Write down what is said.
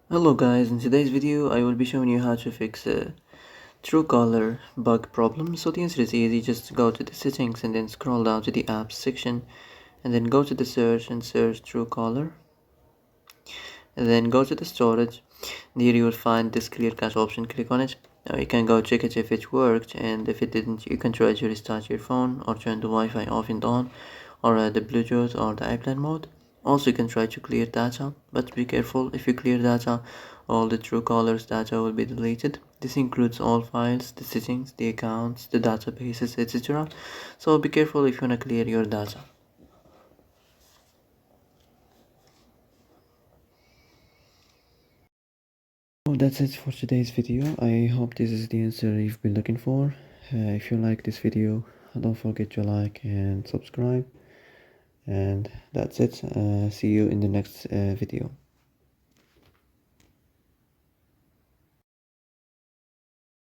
Hello guys, in today's video I will be showing you how to fix a Truecaller bug problem. So the answer is easy, just go to the settings and then scroll down to the apps section and then go to the search and search Truecaller and then go to the storage. Here you will find this clear cache option, click on it. Now you can go check it if it worked, and if it didn't you can try to restart your phone or turn the Wi-Fi off and on, or the Bluetooth or the airplane mode. Also you can try to clear data, but be careful. If you clear data, all the Truecaller's data will be deleted. This includes all files, the settings, the accounts, the databases, etc. So be careful if you want to clear your data. Well, that's it for today's video. I hope this is the answer you've been looking for. If you like this video, don't forget to like and subscribe. And that's it. See you in the next video.